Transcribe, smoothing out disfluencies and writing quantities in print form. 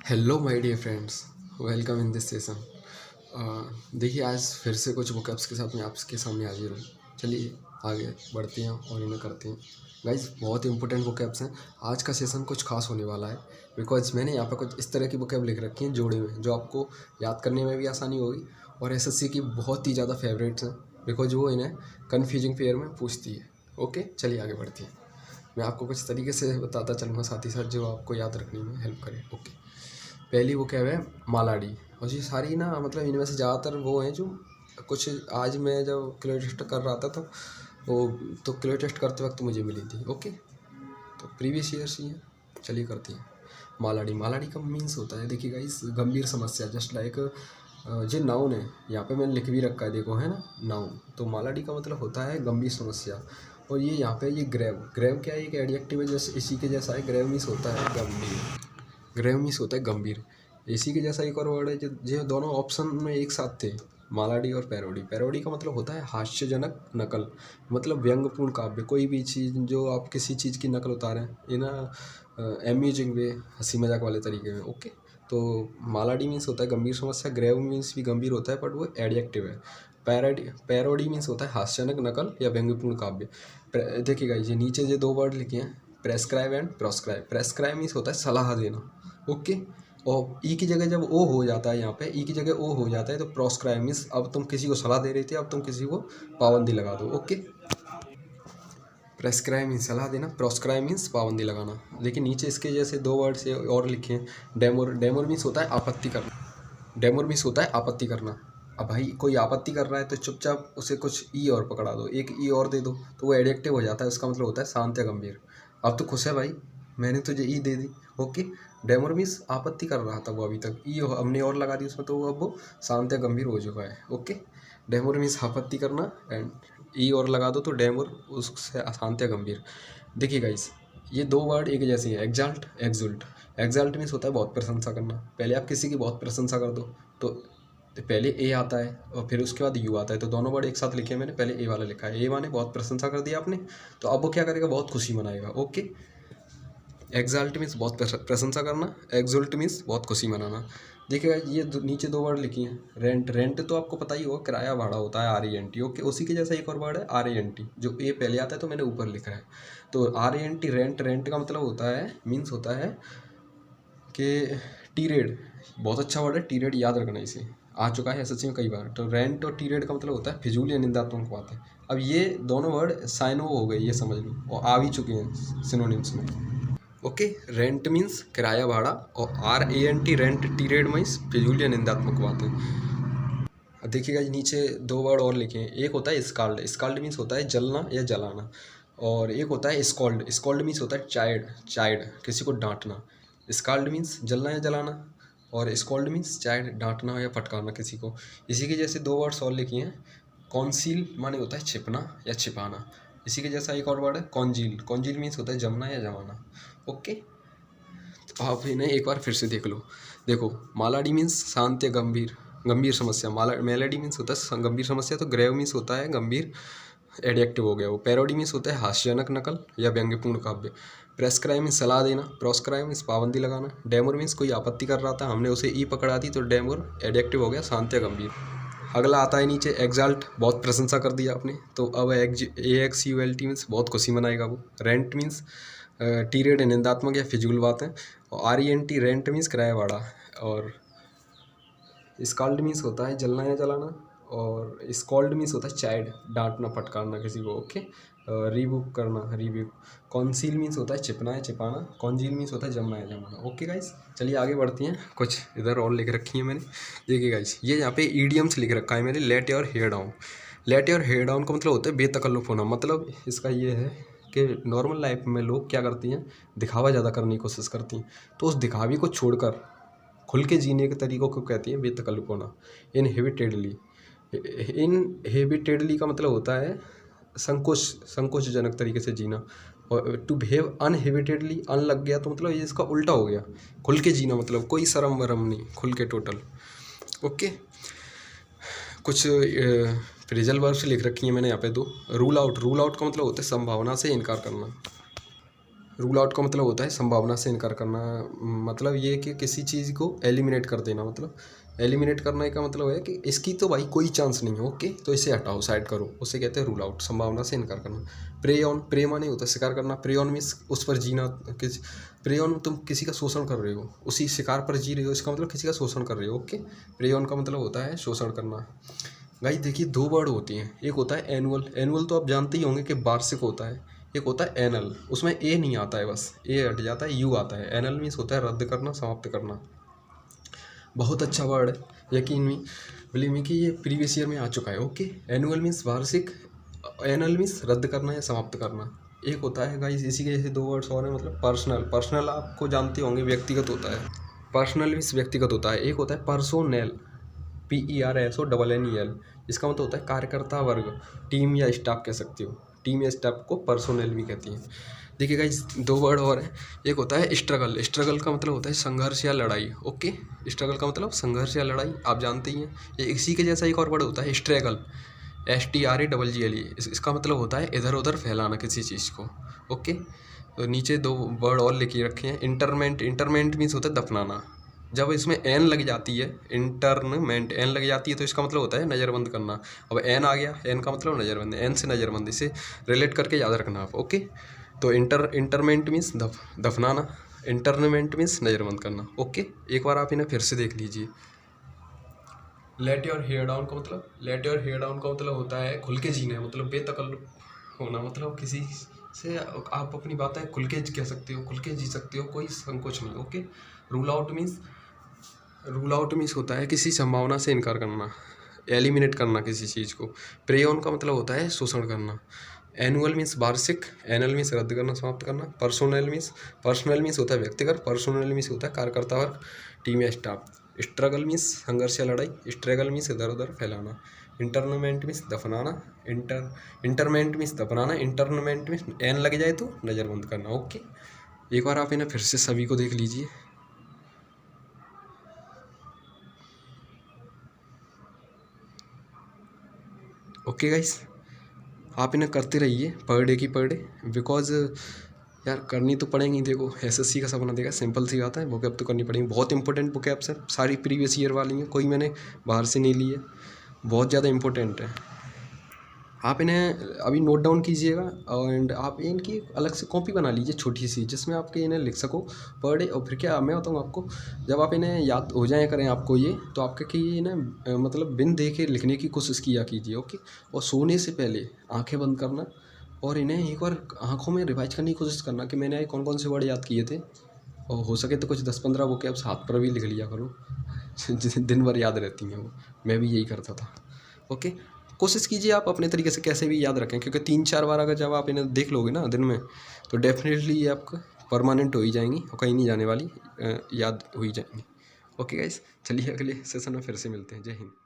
Hello my dear friends, welcome in this session. देखिए, आज फिर से कुछ बुकअप्स के साथ मैं आपके सामने हाजिर हूँ। चलिए आगे बढ़ते हैं और इन्हें करते हैं। गाइस, बहुत इंपॉर्टेंट बुकअप्स हैं। आज का सेशन कुछ खास होने वाला है बिकॉज मैंने यहाँ पर कुछ इस तरह की बुकअप लिख रखी हैं जोड़े में, जो आपको याद करने में भी आसानी होगी और एसएससी की बहुत ही ज़्यादा फेवरेट्स हैं बिकॉज वो इन्हें कन्फ्यूजिंग पेयर में पूछती है। ओके, चलिए आगे बढ़ते हैं। मैं आपको कुछ तरीके से बताता चलूँगा साथ ही साथ जो आपको याद रखने में हेल्प करे। ओके, पहली वो क्या है, मालाडी। और ये सारी ना, मतलब इनमें से ज़्यादातर वो हैं जो कुछ आज मैं जब क्लियर टेस्ट कर रहा था वो तो क्लियर टेस्ट करते वक्त मुझे मिली थी। ओके, तो प्रीवियस ईयर्स ही हैं। चलिए करते हैं। मालाडी मालाडी का मीन्स होता है, देखिएगा, इस गंभीर समस्या, जस्ट लाइक जो नाउन है यहाँ पे मैंने लिख भी रखा है, देखो, है ना, नाउन। तो मालाडी का मतलब होता है गंभीर समस्या। और ये यहाँ पे ये ग्रेव ग्रेव क्या है, एक एडजेक्टिव है, जैसे इसी के जैसा है। ग्रेव मीन्स होता है गंभीर। ग्रेव मीन्स होता है गंभीर। इसी के जैसा एक और वर्ड है जो दोनों ऑप्शन में एक साथ थे, मालाडी और पैरोडी। पैरोडी का मतलब होता है हास्यजनक नकल, मतलब व्यंग्यपूर्ण काव्य। कोई भी चीज़ जो आप किसी चीज़ की नकल उतारें इन एम्यूजिंग वे, हंसी मजाक वाले तरीके में। ओके, तो मालाडी मीन्स होता है गंभीर समस्या। ग्रेव मीन्स भी गंभीर होता है बट वो एडजेक्टिव है। पैरोडी मीन्स होता है हास्यजनक नकल या व्यंग्यपूर्ण काव्य। देखिएगा, ये नीचे जो दो वर्ड लिखे हैं, prescribe and proscribe. Prescribe means होता है सलाह देना। ओके, और ई की जगह जब ओ हो जाता है, यहाँ पे ई की जगह ओ हो जाता है, तो प्रोस्क्राइब मीन्स अब तुम किसी को सलाह दे रही थी, अब तुम किसी को पाबंदी लगा दो। ओके, प्रेस्क्राइब मीन्स सलाह देना, प्रोस्क्राइब मीन्स पाबंदी लगाना। लेकिन नीचे इसके जैसे दो वर्ड से और लिखे हैं, डेमोर। डेमोर मीन्स होता है आपत्ति करना। डेमोर मीन्स होता है आपत्ति करना। अब भाई कोई आपत्ति कर रहा है तो चुपचाप उसे कुछ ई और पकड़ा दो, एक ई और दे दो, तो वो एडजेक्टिव हो जाता है। उसका मतलब होता है शांत या गंभीर। अब तो खुश है भाई, मैंने तुझे ई दे दी। ओके, डेमोर मीन्स आपत्ति कर रहा था वो, अभी तक ई हमने और लगा दी उसमें, तो वो अब वो शांत या गंभीर हो चुका है। ओके, डेमोर मीन्स आपत्ति करना एंड ई और लगा दो तो डेमोर उससे शांत या गंभीर। देखिए गाइस, ये दो वर्ड एक जैसे हैं, एग्जाल्ट एक्सुल्ट। एग्जाल्ट मीन्स होता है बहुत प्रशंसा करना। पहले आप किसी की बहुत प्रशंसा कर दो तो पहले ए आता है और फिर उसके बाद यू आता है, तो दोनों वर्ड एक साथ लिखे हैं मैंने। पहले ए वाला लिखा है, ए माने बहुत प्रशंसा कर दिया आपने, तो अब वो क्या करेगा, बहुत खुशी मनाएगा। ओके, एग्जाल्ट मीन्स बहुत प्रशंसा करना, एक्सुल्ट मीन्स बहुत खुशी मनाना। देखिएगा, ये नीचे दो वर्ड लिखी हैं, रेंट। रेंट तो आपको पता ही होगा, किराया भाड़ा होता है, RENT। ओके, उसी के जैसा एक और वर्ड है RANT, जो ए पहले आता है तो मैंने ऊपर लिखा है। तो RANT, रेंट। रेंट का मतलब होता है, मीन्स होता है कि टीरेड। बहुत अच्छा वर्ड है टीरेड, याद रखना, इसे आ चुका है SSC में कई बार। तो रेंट और टीरेड का मतलब होता है फिजूल या निंदात्मक बात है। अब ये दोनों वर्ड साइनो हो गए, ये समझ लो, और आ भी चुके हैं सिनोनिम्स में। ओके, रेंट मीन्स किराया भाड़ा, और RANT, रेंट टीरेड मीन्स फिजूल या निंदात्मक बात है। अब देखिएगा, नीचे दो वर्ड और लिखे हैं। एक होता है स्काल्ड। स्काल्ड मीन्स होता है जलना या जलाना। और एक होता है स्कॉल्ड। स्कॉल्ड मीन्स होता है चाइड। चाइड, किसी को डांटना। स्काल्ड मीन्स जलना या जलाना, और स्कॉल्ड मीन्स चाइड, डांटना या फटकारना किसी को। इसी के जैसे दो वर्ड्स और लिखे हैं। कॉन्सील माने होता है छिपना या छिपाना। इसी के जैसा एक और वर्ड है कॉन्जील। कॉन्जील मीन्स होता है जमना या जमाना। ओके, तो आप इन्हें एक बार फिर से देख लो। देखो, मालाडी मीन्स शांत या गंभीर, गंभीर समस्या। मेलेडी मीन्स होता है गंभीर समस्या, तो ग्रेव मीन्स होता है गंभीर, एडजेक्टिव हो गया वो। पैरोडी मीन्स होता है हास्यजनक नकल या व्यंग्यपूर्ण काव्य। प्रेस्क्राइब मीन्स सलाह देना। प्रोस्क्राइब मीन्स पाबंदी लगाना। डेमोर मीन्स कोई आपत्ति कर रहा था, हमने उसे ई पकड़ा दी, तो डेमोर एडजेक्टिव हो गया, शांत या गंभीर। अगला आता है नीचे एक्साल्ट, बहुत प्रशंसा कर दिया आपने, तो अब AXULT मीन्स बहुत खुशी मनाएगा वो। रेंट मीन्स टीरेड, निंदात्मक या फिजूल बात है। और RENT, रेंट मीन्स किराया भाड़ा। और स्कॉल्ड मीन्स होता है जलना या जलाना, और स्कॉल्ड मीन्स होता है चाइड, डांटना फटकारना किसी को। ओके, रीबुक करना, रिव्यू। कॉन्सील मीन्स होता है छिपना या छिपाना। कॉन्जील मीन्स होता है जमना या जमाना। ओके गाइस, चलिए आगे बढ़ती हैं। कुछ इधर और लिख रखी है मैंने, देखिए गाइस, ये यहाँ पे ईडियम्स लिख रखा है मैंने। Let your hair down. Let your hair down का मतलब होता है बेतकल्लुफ़ होना। मतलब इसका ये है कि नॉर्मल लाइफ में लोग क्या करती हैं, दिखावा ज़्यादा करने की कोशिश करती हैं, तो उस दिखावे को छोड़कर खुल के जीने के तरीक़ों को कहती हैं बेतकल्लुफ़ होना। इनहेबिटेडली। इनहेबिटेडली का मतलब होता है संकोचजनक तरीके से जीना। और टू बिहेव अनहेबिटेडली, अन लग गया तो मतलब ये इसका उल्टा हो गया, खुल के जीना, मतलब कोई शर्म वरम नहीं, खुल के टोटल। ओके, कुछ फ्रेजल वर्ब्स लिख रखी हैं मैंने यहाँ पे दो। Rule out. रूल आउट का मतलब होता है संभावना से इनकार करना। रूल आउट का मतलब होता है संभावना से इनकार करना, मतलब ये कि किसी चीज़ को एलिमिनेट कर देना, मतलब एलिमिनेट करने का मतलब है कि इसकी तो भाई कोई चांस नहीं है, ओके, तो इसे हटाओ, साइड करो, उसे कहते हैं रूल आउट, संभावना से इनकार करना। प्रे ऑन, प्रे माने होता है शिकार करना, प्रे ऑन मीन्स उस पर जीना, प्रे ऑन तुम किसी का शोषण कर रहे हो, उसी शिकार पर जी रहे हो, इसका मतलब किसी का शोषण कर रहे हो, ओके। प्रे ऑन का मतलब होता है शोषण करना। गाइस देखिए दो वर्ड होती हैं, एक होता है एनुअल, एनुअल तो आप जानते ही होंगे कि वार्षिक होता है, एक होता है एनल, उसमें ए नहीं आता है, बस ए हट जाता है, यू आता है। एनल मीन्स होता है रद्द करना, समाप्त करना। बहुत अच्छा वर्ड है, यकीन मी बिलीव मी कि ये प्रीवियस ईयर में आ चुका है, ओके। एनुअल मीन्स वार्षिक, एनल मीन्स रद्द करना या समाप्त करना। एक होता है गाइस इसी के जैसे दो वर्ड्स और हैं, मतलब पर्सनल, पर्सनल आपको जानते होंगे व्यक्तिगत होता है, पर्सनल मीन्स व्यक्तिगत होता है। एक होता है पर्सोनेल, PERSONNEL, इसका मतलब होता है कार्यकर्ता वर्ग, टीम या स्टाफ कह सकते हो, टीम या स्टाफ को पर्सोनेल भी कहती हैं। देखिए गाइस दो वर्ड और हैं, एक होता है स्ट्रगल, स्ट्रगल का मतलब होता है संघर्ष या लड़ाई, ओके। स्ट्रगल का मतलब संघर्ष या लड़ाई, आप जानते ही हैं। ये इसी के जैसा एक और वर्ड होता है स्ट्रगल, STRAGGLE, इसका मतलब होता है इधर उधर फैलाना किसी चीज़ को, ओके। तो नीचे दो वर्ड और लिखे रखे हैं, इंटरमेंट, इंटरमेंट मीन्स होता है दफनाना। जब इसमें एन लग जाती है, इंटरमेंट एन लग जाती है तो इसका मतलब होता है नज़रबंद करना। अब एन आ गया, एन का मतलब नज़रबंद, एन से नज़रबंद, इसे रिलेट करके याद रखना आप, ओके। तो इंटरमेंट मीन्स दफनाना, इंटरमेंट मीन्स नज़रबंद करना, ओके। एक बार आप इन्हें फिर से देख लीजिए। लेट योर हेयर डाउन का मतलब, लेट योर हेयर डाउन का मतलब होता है खुल के जीना, मतलब बेतकल्लुफ होना, मतलब किसी से आप अपनी बातें खुल के कह सकते हो, खुल के जी सकते हो, कोई संकोच नहीं, okay. Rule out means, rule out means होता है किसी संभावना से इनकार करना, एलिमिनेट करना किसी चीज़ को। प्रे ऑन का मतलब होता है शोषण करना। एनुअल मीन्स वार्षिक, एनल मीन्स रद्द करना, समाप्त करना। पर्सोनल मीन्स होता है व्यक्तिगत, पर्सोनल मीन्स होता है कार्यकर्ता वर्ग, टीम या स्टाफ। स्ट्रगल मीन्स संघर्ष या लड़ाई, स्ट्रगल मीन्स इधर उधर फैलाना। इंटरमेंट मीन्स दफनाना, इंटरमेंट मीन्स दफनाना, इंटरमेंट मीन्स एन लग जाए तो नज़रबंद करना, ओके। एक बार आप इन्हें फिर से सभी को देख लीजिए। ओके गाइस, आप इन्हें करते रहिए पर डे की पर डे, बिकॉज यार करनी तो पड़ेंगी। देखो SSC का सपना देखा, सिंपल सी बात है, बुकैप तो करनी पड़ेगी। बहुत इंपॉर्टेंट बुकैप्स हैं, सारी प्रीवियस ईयर वाली हैं, कोई मैंने बाहर से नहीं ली है, बहुत ज़्यादा इंपॉर्टेंट है। आप इन्हें अभी नोट डाउन कीजिएगा एंड आप इनकी अलग से कॉपी बना लीजिए छोटी सी, जिसमें आपके इन्हें लिख सको पर डे। और फिर क्या मैं बताऊँ आपको, जब आप इन्हें याद हो जाए करें आपको ये, तो आपके कि ये इन्हें मतलब बिन देखे लिखने की कोशिश किया कीजिए, ओके। और सोने से पहले आंखें बंद करना और इन्हें एक बार आंखों में रिवाइज करने की कोशिश करना कि मैंने कौन कौन से वर्ड याद किए थे, और हो सके तो कुछ 10-15 बुकें आप हाथ पर भी लिख लिया करो दिन भर याद रहती हैं वो, मैं भी यही करता था, ओके। कोशिश कीजिए आप अपने तरीके से कैसे भी याद रखें, क्योंकि 3-4 बार अगर जब आप इन्हें देख लोगे ना दिन में, तो डेफिनेटली ये आपका परमानेंट हो ही जाएंगी और कहीं नहीं जाने वाली, याद हो ही जाएंगी। ओके गाइस, चलिए अगले सेशन में फिर से मिलते हैं। जय हिंद।